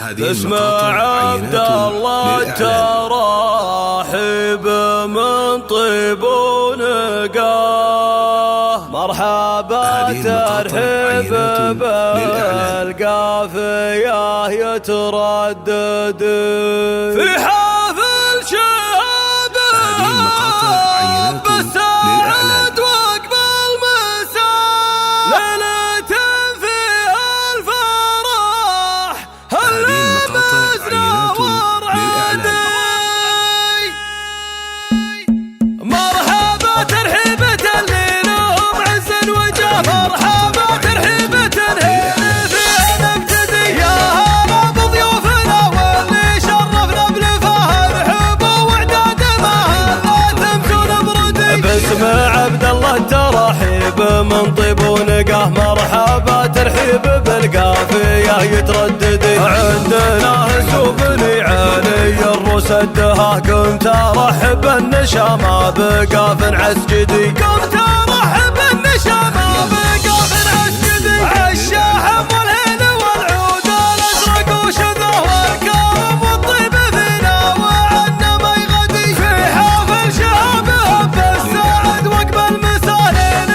اسمع عبد الله التراحب من طيب ونقاه، مرحبا ترحيب بالقافية يتردد في حافل شهابه بالسعد وقبل مساء، ليلة فيها الفرح هل لمسنا ورعدي. مرحبا ترحيبة اللي لهم عز وجاه، مرحبا ترحيبة هنا فيها نبتدي، يا هلا بضيوفنا واللي شرفنا بلفاه رحب وعداد ما هلا تمشون بردي. باسم عبد الله التراحيب من طيب ونقاه، مرحبا ترحيب بالقافية يترددي، عندنا هسوب علي الرسدها، قمت ارحب النشامة بقاف عسجدي، قمت ارحب النشامة بقاف عسجدي، عالشاحم والهيل والعود الازرق وشذا والكرم والطيب فينا وعنا ما يغدي، في حافل شهابه بالسعد وقبل مسالين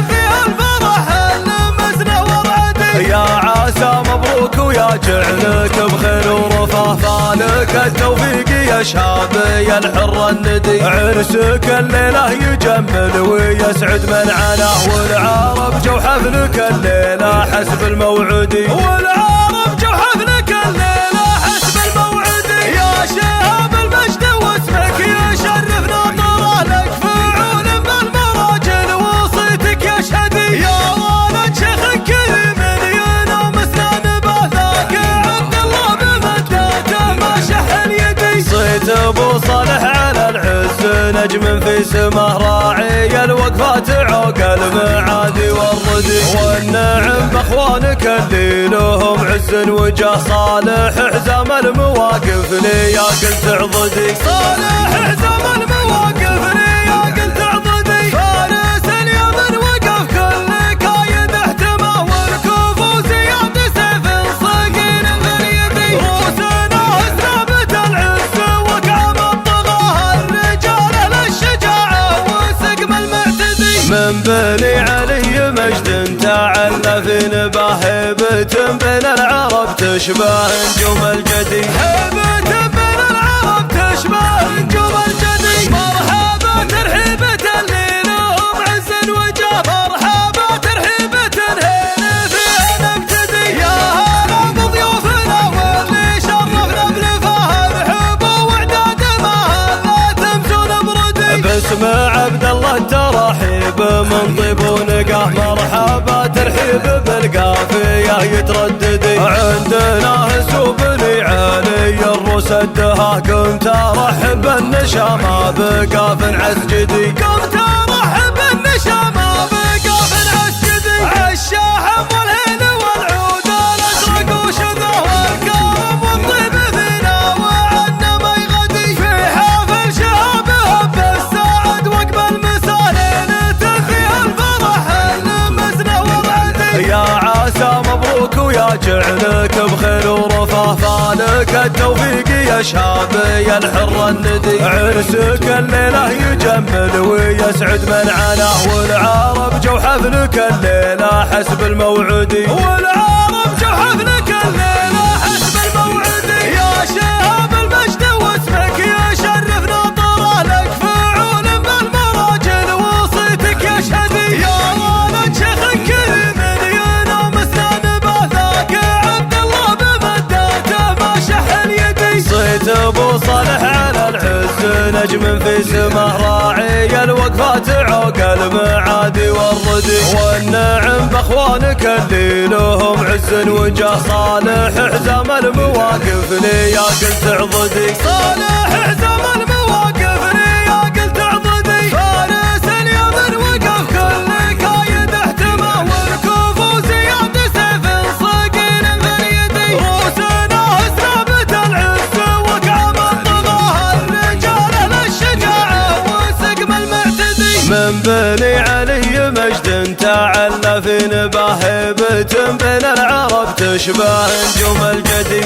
فيها الفرح لمسنا ورعدي. يا عسى مبروك ويا جعلك بخير ورفاه، فالك التوفيق يا شاب يا الحر الندي، عرسك الليلة يجمل ويسعد من عناه، والعرب جو حفلك الليلة حسب الموعدي، والعرب جو حفلك الليلة حسب الموعدي. يا شهاب المجد واسمك يشرفنا طرى لك فعول بالمراجل وصيتك يشهدي، يا ولد شيخك كريم ينامسنا نباثاك عبد الله بمداته ما شحن يدي، صيت ابو صالح على العز نجم في سماه، راعي الوقفات عوق المعادي والردي، والنعم باخوانك اللي لهم عز وجاه، صالح حزام المواقف لي قلت عضدي، صالح حزام المواقف لي قلت عضدي، فارس اليمن وقف كل كايد احتماه، وركوب وزياد سيف صقيل باليدي، روسنا اسرابة العز وقام الطغاه، الرجال للشجاعة وسقم المعتدي، من بني علي مجد تعلى في نباه، هيبة بين العرب تشبه نجوم الجدي، هيبة بين العرب تشبه نجوم الجدي. مرحبا ترحيبة اللي لهم عز وجاه، مرحبا ترحيبة هنا فيها نبتدي، يا هلا بضيوفنا واللي شرفنا بلفاه رحب وعداد ما هلا تمشون بردي. باسم عبد الله التراحيب من طيب ونقاه، مرحبا ترحيب بالقافية يترددي، عندنا هسوب علي الرسدها، قمت ارحب النشامة بقاف عسجدي، قمت ارحب النشامة بقاف عسجدي، عالشاحم والهيل والعود الازرق وشذا والكرم والطيب فينا وعنا ما يغدي، في حافل شهابه بالسعد وقبل مسالين فيها الفرح لمسنا ورعدي. يا عسى مبروك ويا جعلك بخير ورفاه، فالك التوفيق يا شاب يا الحر الندي، عرسك الليلة يجمل ويسعد من عناه، والعرب جو حفلك الليلة حسب الموعدي، والعرب جو حفلك الليلة حسب الموعدي. يا شهاب المجد واسمك يشرفنا طرى لك فعول بالمراجل وصيتك يشهدي، يا ولد شيخك كريم ينامسنا نباثاك عبد الله بمداته ما شحن يدي، صيت ابو صالح على العز نجم في سماه، راعي الوقفات عوق المعادي والردي، والنعم باخوانك اللي لهم عز وجاه، صالح حزام المواقف لي قلت عضدي، صالح حزام المواقف لي قلت عضدي، فارس اليمن وقف كل كايد احتماه، وركوب وزياد سيف صقيل باليدي، روسنا اسرابة العز وقام الطغاه، الرجال للشجاعة وسقم المعتدي، من بني علي مجد تعلى في نباه، هيبة بين العرب تشبه نجوم الجدي،